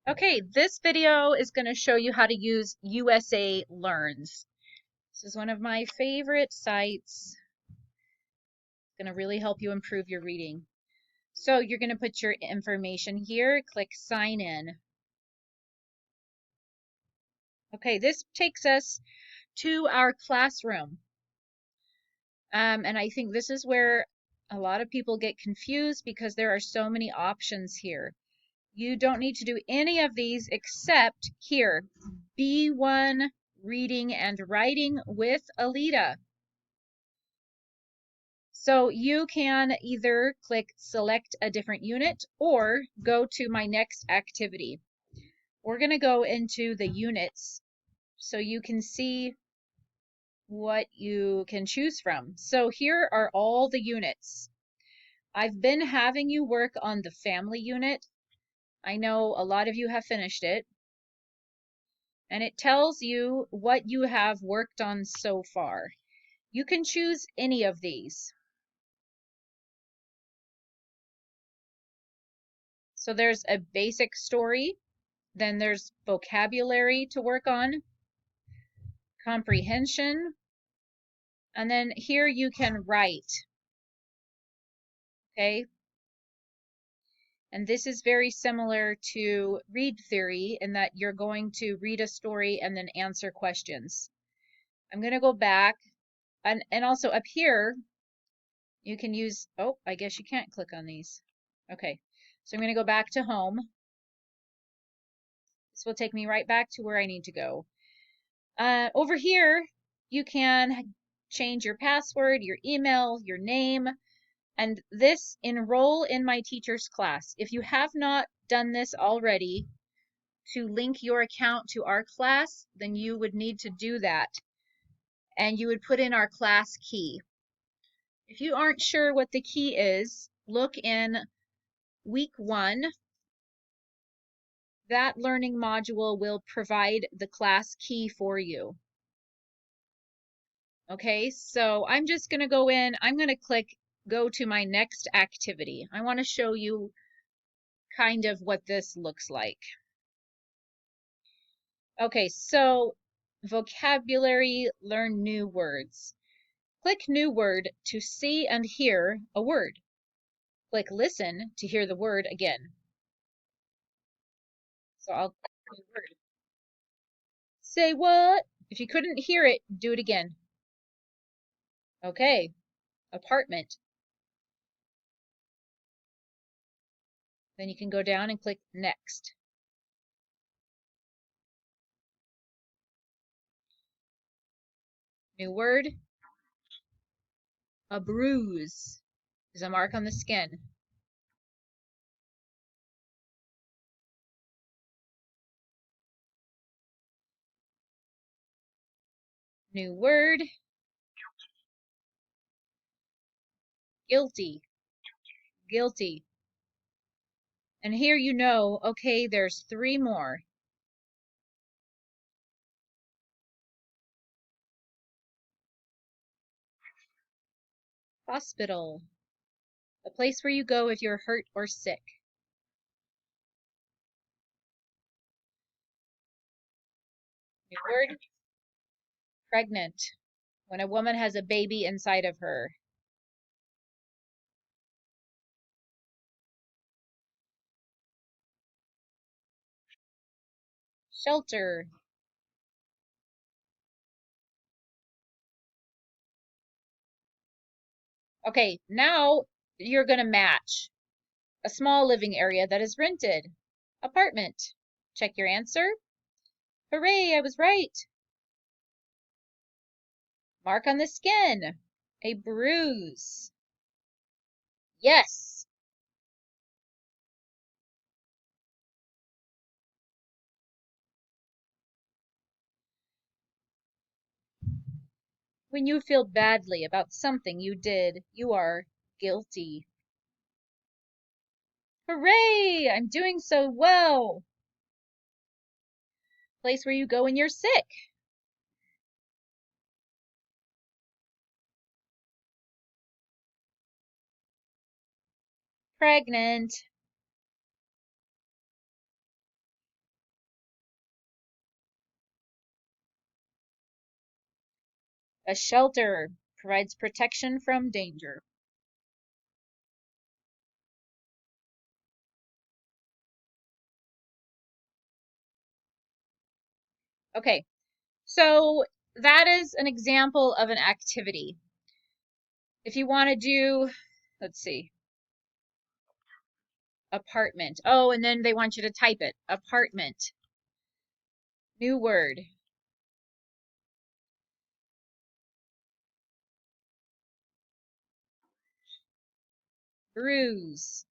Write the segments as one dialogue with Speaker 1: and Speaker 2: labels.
Speaker 1: Okay, this video is going to show you how to use USA Learns. This is one of my favorite sites. It's going to really help you improve your reading. So you're going to put your information here, click sign in. Okay, this takes us to our classroom. And I think this is where a lot of people get confused because there are so many options here. You don't need to do any of these except here, B1 Reading and Writing with Alita. So you can either click select a different unit or go to my next activity. We're going to go into the units so you can see what you can choose from. So here are all the units. I've been having you work on the family unit. I know a lot of you have finished it. And it tells you what you have worked on so far. You can choose any of these. So there's a basic story, then there's vocabulary to work on, comprehension, and then here you can write. Okay? And this is very similar to read theory in that you're going to read a story and then answer questions. I'm going to go back and also up here you can use, oh, I guess you can't click on these. Okay, so I'm going to go back to home. This will take me right back to where I need to go. Over here, you can change your password, your email, your name, and this enroll in my teacher's class. If you have not done this already to link your account to our class, then you would need to do that. And you would put in our class key. If you aren't sure what the key is, look in week 1. That learning module will provide the class key for you. Okay, so I'm just going to go in, I'm going to click go to my next activity. I want to show you kind of what this looks like. Okay, so vocabulary, learn new words. Click new word to see and hear a word. Click listen to hear the word again. So I'll click new word. Say what? If you couldn't hear it, do it again. Okay, apartment. Then you can go down and click next. New word. A bruise is a mark on the skin. New word. Guilty. Guilty. And here you know, okay, there's 3 more. Hospital. A place where you go if you're hurt or sick. New word. Pregnant. When a woman has a baby inside of her. Shelter. Okay, now you're going to match. A small living area that is rented. Apartment. Check your answer. Hooray, I was right. Mark on the skin. A bruise. Yes. When you feel badly about something you did, you are guilty. Hooray! I'm doing so well. Place where you go when you're sick. Pregnant. A shelter provides protection from danger. Okay, so that is an example of an activity. If you want to do, let's see, apartment. Oh, and then they want you to type it. Apartment. New word. Bruise.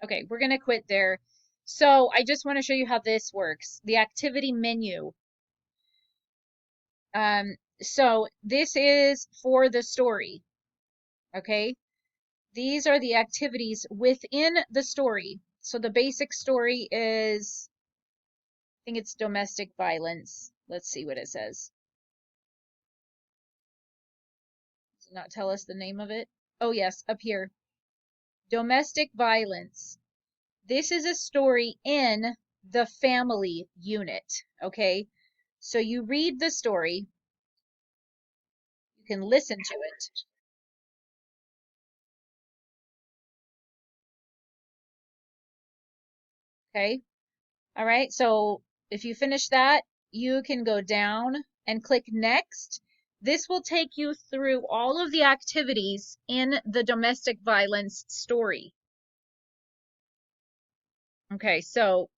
Speaker 1: Okay, we're going to quit there. So I just want to show you how this works. The activity menu. So this is for the story. Okay, these are the activities within the story. So the basic story is, I think it's domestic violence. Let's see what it says. Does it not tell us the name of it? Oh yes, up here. Domestic violence. This is a story in the family unit, okay? So you read the story, you can listen to it. Okay? All right, so if you finish that, you can go down and click next. This will take you through all of the activities in the domestic violence story. Okay, so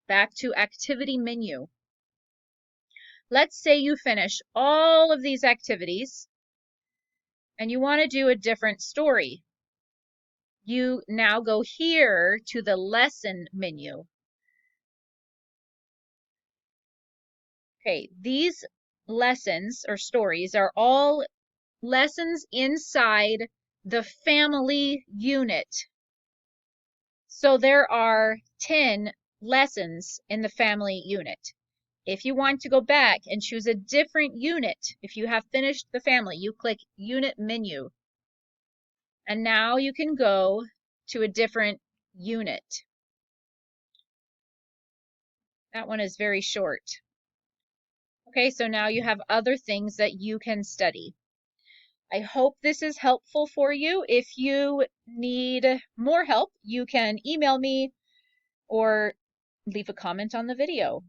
Speaker 1: back to activity menu. Let's say you finish all of these activities and you want to do a different story. You now go here to the lesson menu. Okay, these lessons or stories are all lessons inside the family unit. So there are 10 lessons in the family unit. If you want to go back and choose a different unit, if you have finished the family, you click unit menu. And now you can go to a different unit. That one is very short. Okay, so now you have other things that you can study. I hope this is helpful for you. If you need more help, you can email me or leave a comment on the video.